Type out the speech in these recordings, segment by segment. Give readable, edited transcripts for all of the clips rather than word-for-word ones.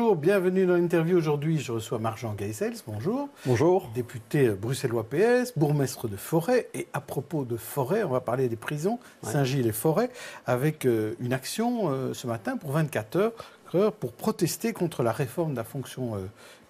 Bonjour, bienvenue dans l'interview. Aujourd'hui, je reçois Marc-Jean Geisels. Bonjour. Bonjour. Député bruxellois PS, bourgmestre de Forêt. Et à propos de Forêt, on va parler des prisons, Saint-Gilles et Forêt, avec une action ce matin pour 24 heures pour protester contre la réforme de la fonction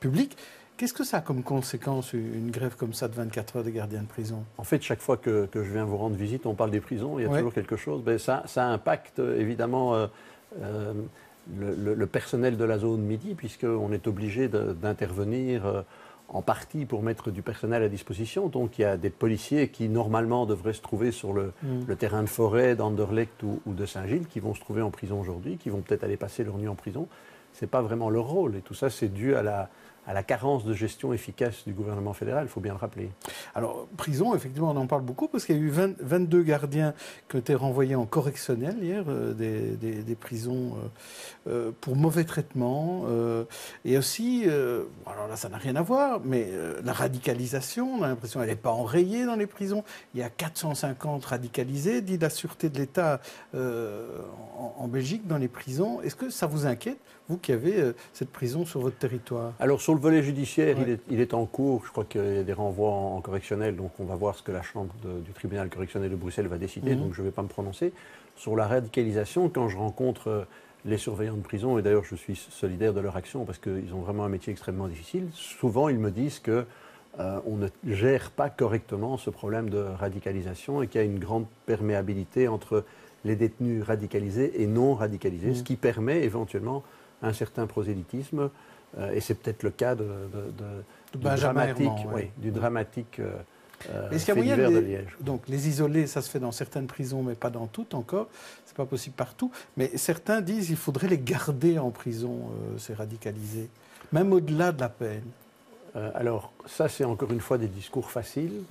publique. Qu'est-ce que ça a comme conséquence, une grève comme ça de 24 heures des gardiens de prison? En fait, chaque fois que je viens vous rendre visite, on parle des prisons, il y a toujours quelque chose. Ben, ça impacte évidemment le personnel de la zone midi, puisqu'on est obligé d'intervenir en partie pour mettre du personnel à disposition. Donc il y a des policiers qui normalement devraient se trouver sur le terrain de Forêt, d'Anderlecht ou de Saint-Gilles, qui vont se trouver en prison aujourd'hui, qui vont peut-être aller passer leur nuit en prison. Ce n'est pas vraiment leur rôle. Et tout ça, c'est dû à la carence de gestion efficace du gouvernement fédéral, il faut bien le rappeler. Alors, prison, effectivement, on en parle beaucoup parce qu'il y a eu 22 gardiens qui ont été renvoyés en correctionnel hier, des prisons pour mauvais traitement. Et aussi, alors là, ça n'a rien à voir, mais la radicalisation, on a l'impression qu'elle n'est pas enrayée dans les prisons. Il y a 450 radicalisés, dit la Sûreté de l'État en Belgique, dans les prisons. Est-ce que ça vous inquiète, vous qui avez cette prison sur votre territoire? Alors sur le volet judiciaire, il est en cours. Je crois qu'il y a des renvois en correctionnel, donc on va voir ce que la Chambre du tribunal correctionnel de Bruxelles va décider, donc je ne vais pas me prononcer. Sur la radicalisation, quand je rencontre les surveillants de prison, et d'ailleurs je suis solidaire de leur action parce qu'ils ont vraiment un métier extrêmement difficile, souvent ils me disent que on ne gère pas correctement ce problème de radicalisation et qu'il y a une grande perméabilité entre les détenus radicalisés et non radicalisés, ce qui permet éventuellement un certain prosélytisme, et c'est peut-être le cas du dramatique fait divers de Liège. Donc les isolés, ça se fait dans certaines prisons, mais pas dans toutes encore. C'est pas possible partout. Mais certains disent qu'il faudrait les garder en prison, ces radicalisés, même au-delà de la peine. Alors ça, c'est encore une fois des discours faciles,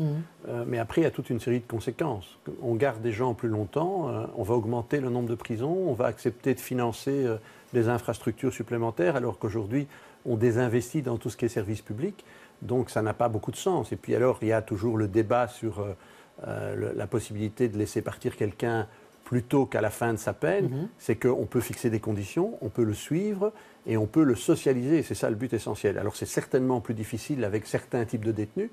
mais après il y a toute une série de conséquences. On garde des gens plus longtemps, on va augmenter le nombre de prisons, on va accepter de financer des infrastructures supplémentaires, alors qu'aujourd'hui on désinvestit dans tout ce qui est service public, donc ça n'a pas beaucoup de sens. Et puis alors il y a toujours le débat sur la possibilité de laisser partir quelqu'un plus tôt qu'à la fin de sa peine, c'est qu'on peut fixer des conditions, on peut le suivre et on peut le socialiser. C'est ça le but essentiel. Alors c'est certainement plus difficile avec certains types de détenus,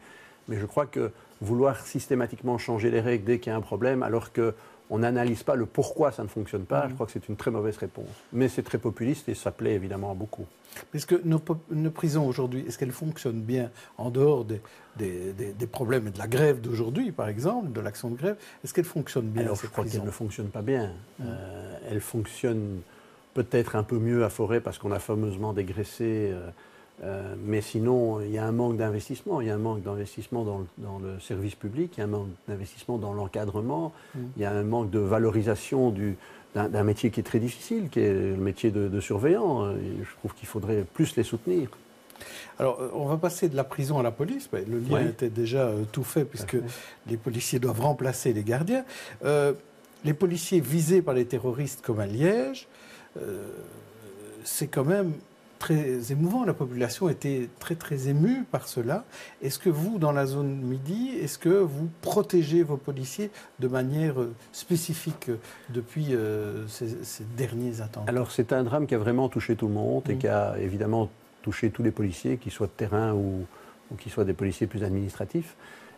mais je crois que vouloir systématiquement changer les règles dès qu'il y a un problème, alors qu'on n'analyse pas le pourquoi ça ne fonctionne pas, je crois que c'est une très mauvaise réponse. Mais c'est très populiste et ça plaît évidemment à beaucoup. Est-ce que nos prisons aujourd'hui, est-ce qu'elles fonctionnent bien en dehors des problèmes et de la grève d'aujourd'hui, par exemple, de l'action de grève? Est-ce qu'elles fonctionnent bien? Alors je crois qu'elles ne fonctionnent pas bien. Elles fonctionnent peut-être un peu mieux à Forêt parce qu'on a fameusement dégraissé, mais sinon il y a un manque d'investissement. Il y a un manque d'investissement dans le service public, il y a un manque d'investissement dans l'encadrement, il y a un manque de valorisation d'un métier qui est très difficile, qui est le métier de surveillant. Et je trouve qu'il faudrait plus les soutenir. Alors, on va passer de la prison à la police. Le lien était déjà tout fait, puisque les policiers doivent remplacer les gardiens. Les policiers visés par les terroristes comme à Liège, c'est quand même très émouvant. La population était très, très émue par cela. Est-ce que vous, dans la zone midi, est-ce que vous protégez vos policiers de manière spécifique depuis ces derniers attentats? Alors, c'est un drame qui a vraiment touché tout le monde et qui a évidemment touché tous les policiers, qu'ils soient de terrain ou qu'ils soient des policiers plus administratifs.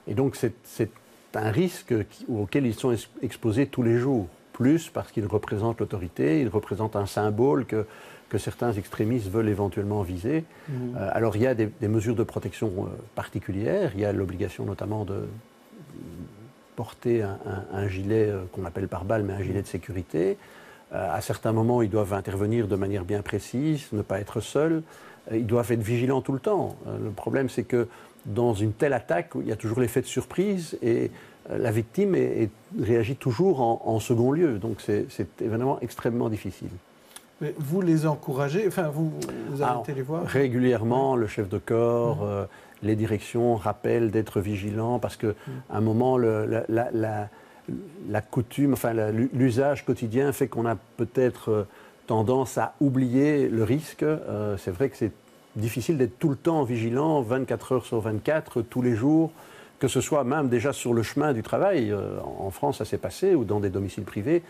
Et donc, c'est un risque auquel ils sont exposés tous les jours. Plus parce qu'ils représentent l'autorité, ils représentent un symbole que certains extrémistes veulent éventuellement viser. Alors il y a des mesures de protection particulières, il y a l'obligation notamment de porter un gilet qu'on appelle pare-balles, mais un gilet de sécurité. À certains moments, ils doivent intervenir de manière bien précise, ne pas être seuls. Ils doivent être vigilants tout le temps. Le problème, c'est que dans une telle attaque, il y a toujours l'effet de surprise et la victime réagit toujours en second lieu. Donc c'est évidemment extrêmement difficile. Mais vous les encouragez, enfin vous avez été les voir? Régulièrement, le chef de corps, les directions rappellent d'être vigilants parce qu'à un moment, la coutume, enfin l'usage quotidien fait qu'on a peut-être tendance à oublier le risque. C'est vrai que c'est difficile d'être tout le temps vigilant, 24 heures sur 24, tous les jours, que ce soit même déjà sur le chemin du travail. En France, ça s'est passé, ou dans des domiciles privés,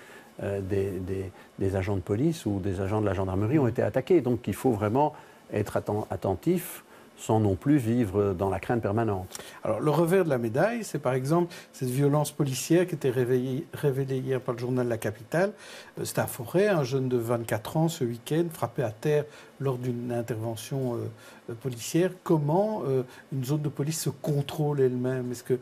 des agents de police ou des agents de la gendarmerie ont été attaqués. Donc il faut vraiment être attentif sans non plus vivre dans la crainte permanente. Alors, le revers de la médaille, c'est par exemple cette violence policière qui était révélée hier par le journal La Capitale. C'était à Forêt, un jeune de 24 ans, ce week-end, frappé à terre lors d'une intervention policière. Comment une zone de police se contrôle elle-même? Est-ce que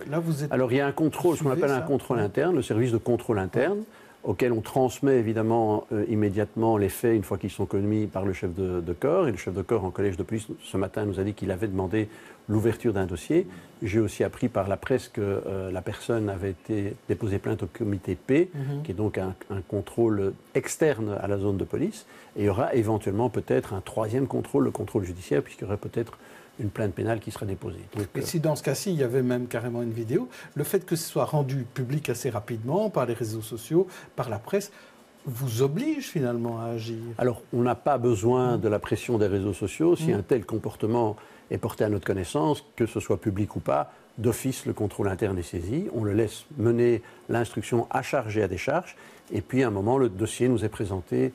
là, vous êtes... Alors, il y a un contrôle, ce qu'on appelle un contrôle interne, le service de contrôle interne, auquel on transmet évidemment immédiatement les faits une fois qu'ils sont commis par le chef de corps. Et le chef de corps en collège de police, ce matin, nous a dit qu'il avait demandé l'ouverture d'un dossier. J'ai aussi appris par la presse que la personne avait été déposée plainte au comité P, qui est donc un contrôle externe à la zone de police. Et il y aura éventuellement peut-être un troisième contrôle, le contrôle judiciaire, puisqu'il y aurait peut-être une plainte pénale qui sera déposée. Donc, et si dans ce cas-ci, il y avait même carrément une vidéo, le fait que ce soit rendu public assez rapidement par les réseaux sociaux, par la presse, vous oblige finalement à agir? Alors, on n'a pas besoin de la pression des réseaux sociaux. Si un tel comportement est porté à notre connaissance, que ce soit public ou pas, d'office, le contrôle interne est saisi. On le laisse mener l'instruction à charge et à décharge. Et puis, à un moment, le dossier nous est présenté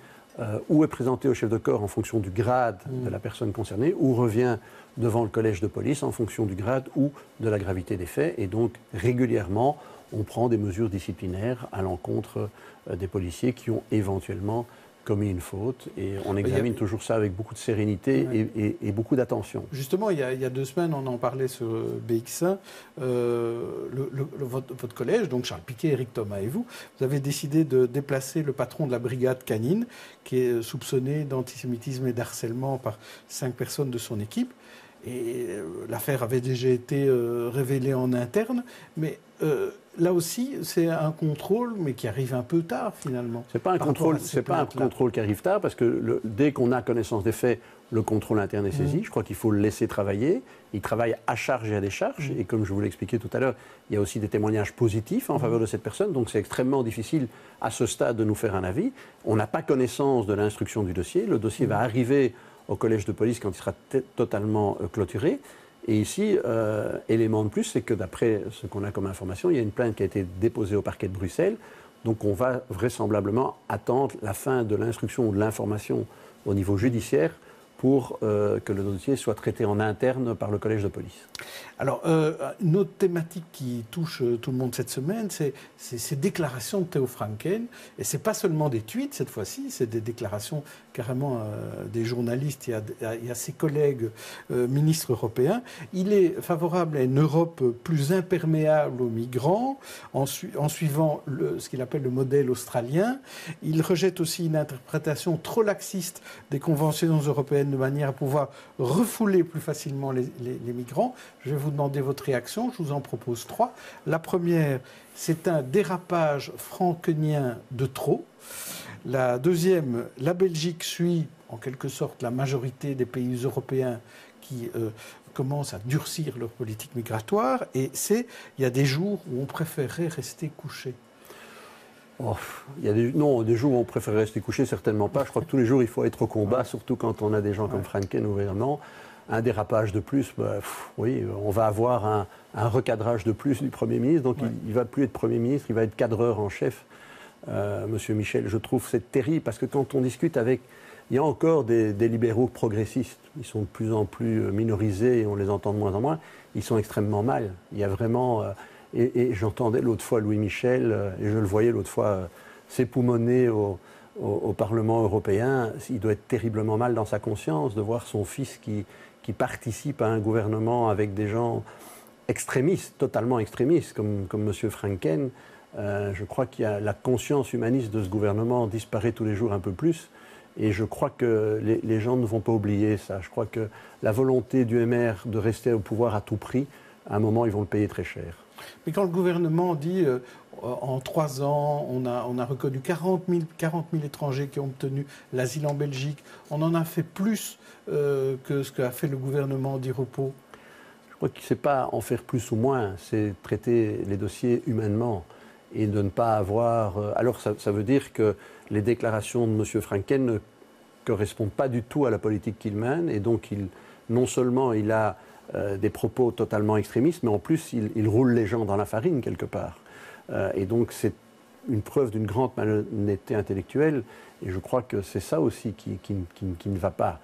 ou est présenté au chef de corps en fonction du grade de la personne concernée, ou revient devant le collège de police en fonction du grade ou de la gravité des faits. Et donc, régulièrement, on prend des mesures disciplinaires à l'encontre des policiers qui ont éventuellement commis une faute. Et on examine toujours ça avec beaucoup de sérénité et beaucoup d'attention. Justement, il y a 2 semaines, on en parlait sur BX1. Votre collège, donc Charles Piquet, Éric Thomas et vous avez décidé de déplacer le patron de la brigade canine, qui est soupçonné d'antisémitisme et d'harcèlement par 5 personnes de son équipe. Et l'affaire avait déjà été révélée en interne, mais là aussi, c'est un contrôle, mais qui arrive un peu tard finalement. C'est pas un contrôle, c'est pas un contrôle qui arrive tard, parce que dès qu'on a connaissance des faits, le contrôle interne est saisi. Je crois qu'il faut le laisser travailler. Il travaille à charge et à décharge. Et comme je vous l'expliquais tout à l'heure, il y a aussi des témoignages positifs en faveur de cette personne. Donc c'est extrêmement difficile à ce stade de nous faire un avis. On n'a pas connaissance de l'instruction du dossier. Le dossier va arriver au collège de police quand il sera totalement clôturé. Et ici, élément de plus, c'est que d'après ce qu'on a comme information, il y a une plainte qui a été déposée au parquet de Bruxelles. Donc on va vraisemblablement attendre la fin de l'instruction ou de l'information au niveau judiciaire pour que le dossier soit traité en interne par le collège de police. Alors, une autre thématique qui touche tout le monde cette semaine, c'est ces déclarations de Theo Franken. Et ce n'est pas seulement des tweets cette fois-ci, c'est des déclarations carrément des journalistes et à ses collègues ministres européens. Il est favorable à une Europe plus imperméable aux migrants, en suivant ce qu'il appelle le modèle australien. Il rejette aussi une interprétation trop laxiste des conventions européennes de manière à pouvoir refouler plus facilement les migrants. Je vais vous demander votre réaction, je vous en propose 3. La première, c'est un dérapage frankenien de trop. La deuxième, la Belgique suit en quelque sorte la majorité des pays européens qui commencent à durcir leur politique migratoire. Et il y a des jours où on préférerait rester couché. Oh, il y a des jours où on préférerait rester couché, certainement pas. Je crois que tous les jours, il faut être au combat, surtout quand on a des gens comme Franken au gouvernement. Un dérapage de plus, oui, on va avoir un recadrage de plus du Premier ministre, donc il ne va plus être Premier ministre, il va être cadreur en chef. Monsieur Michel, je trouve c'est terrible, parce que quand on discute avec... Il y a encore des libéraux progressistes, ils sont de plus en plus minorisés et on les entend de moins en moins, ils sont extrêmement mal. Il y a vraiment... et j'entendais l'autre fois Louis Michel, et je le voyais l'autre fois s'époumoner au Parlement européen. Il doit être terriblement mal dans sa conscience de voir son fils qui participe à un gouvernement avec des gens extrémistes, totalement extrémistes, comme M. Franken. Je crois qu'il y a la conscience humaniste de ce gouvernement disparaît tous les jours un peu plus. Et je crois que les gens ne vont pas oublier ça. Je crois que la volonté du MR de rester au pouvoir à tout prix, à un moment, ils vont le payer très cher. Mais quand le gouvernement dit en 3 ans, on a reconnu 40 000 étrangers qui ont obtenu l'asile en Belgique, on en a fait plus que ce qu'a fait le gouvernement d'Di Rupo. Je crois que ce n'est pas en faire plus ou moins, c'est traiter les dossiers humainement et de ne pas avoir... Alors ça veut dire que les déclarations de M. Franken ne correspondent pas du tout à la politique qu'il mène, et donc non seulement il a des propos totalement extrémistes, mais en plus il roule les gens dans la farine quelque part. Et donc une preuve d'une grande malhonnêteté intellectuelle. Et je crois que c'est ça aussi qui ne va pas.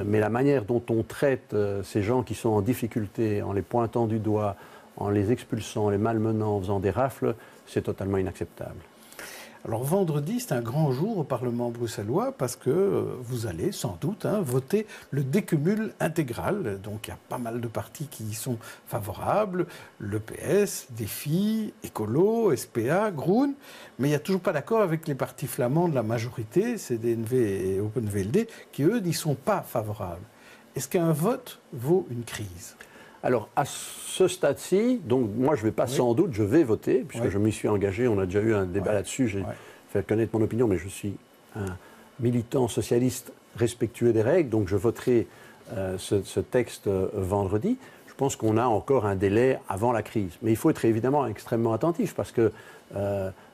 Mais la manière dont on traite ces gens qui sont en difficulté, en les pointant du doigt, en les expulsant, en les malmenant, en faisant des rafles, c'est totalement inacceptable. Alors vendredi, c'est un grand jour au Parlement bruxellois parce que vous allez sans doute voter le décumul intégral. Donc il y a pas mal de partis qui y sont favorables, le PS, Défi, Écolo, SPA, Groen, mais il n'y a toujours pas d'accord avec les partis flamands de la majorité, CDNV et Open VLD, qui eux n'y sont pas favorables. Est-ce qu'un vote vaut une crise ? Alors, à ce stade-ci, donc moi je ne vais pas sans doute, je vais voter, puisque je m'y suis engagé, on a déjà eu un débat là-dessus, j'ai fait connaître mon opinion, mais je suis un militant socialiste respectueux des règles, donc je voterai ce texte vendredi. Je pense qu'on a encore un délai avant la crise. Mais il faut être évidemment extrêmement attentif, parce que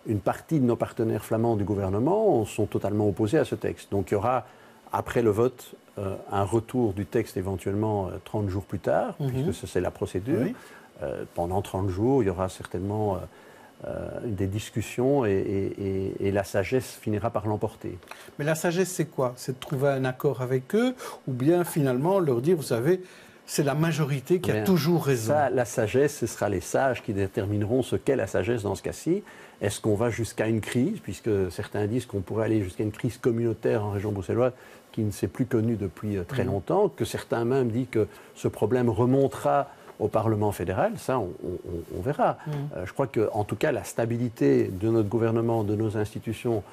une partie de nos partenaires flamands du gouvernement sont totalement opposés à ce texte. Donc il y aura, après le vote, un retour du texte éventuellement 30 jours plus tard, puisque c'est la procédure. Pendant 30 jours, il y aura certainement des discussions et la sagesse finira par l'emporter. Mais la sagesse, c'est quoi? C'est de trouver un accord avec eux ou bien finalement leur dire, vous savez, c'est la majorité qui a toujours raison? Ça, la sagesse, ce sera les sages qui détermineront ce qu'est la sagesse dans ce cas-ci. Est-ce qu'on va jusqu'à une crise, puisque certains disent qu'on pourrait aller jusqu'à une crise communautaire en région bruxelloise qui ne s'est plus connue depuis très longtemps, que certains même disent que ce problème remontera au Parlement fédéral, ça on verra. Je crois qu'en tout cas la stabilité de notre gouvernement, de nos institutions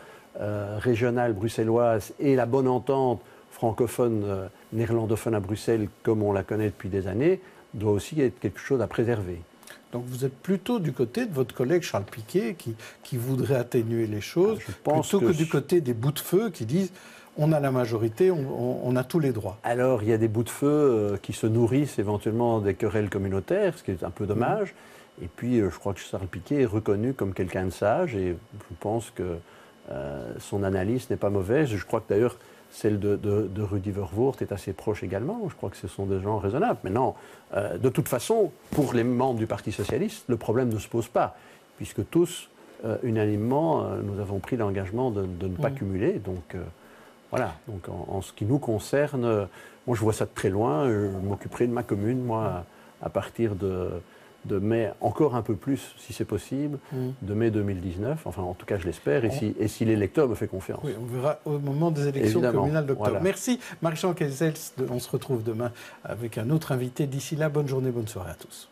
régionales bruxelloises et la bonne entente francophone, néerlandophone à Bruxelles, comme on la connaît depuis des années, doit aussi être quelque chose à préserver. Donc vous êtes plutôt du côté de votre collègue Charles Piquet qui voudrait atténuer les choses, plutôt que du côté des bouts de feu qui disent on a la majorité, on a tous les droits. Alors il y a des bouts de feu qui se nourrissent éventuellement des querelles communautaires, ce qui est un peu dommage. Et puis je crois que Charles Piquet est reconnu comme quelqu'un de sage et je pense que son analyse n'est pas mauvaise. Je crois que d'ailleurs celle de Rudy Vervoort est assez proche également. Je crois que ce sont des gens raisonnables. Maintenant, de toute façon, pour les membres du Parti socialiste, le problème ne se pose pas, puisque tous, unanimement, nous avons pris l'engagement de ne pas cumuler. Donc voilà. Donc en ce qui nous concerne, moi je vois ça de très loin. Je m'occuperai de ma commune, moi, à partir de mai, encore un peu plus, si c'est possible, de mai 2019. Enfin, en tout cas, je l'espère. Et si l'électeur me fait confiance. Oui, on verra au moment des élections communales d'octobre. Voilà. Merci, Marie-Jean Kessels. On se retrouve demain avec un autre invité. D'ici là, bonne journée, bonne soirée à tous.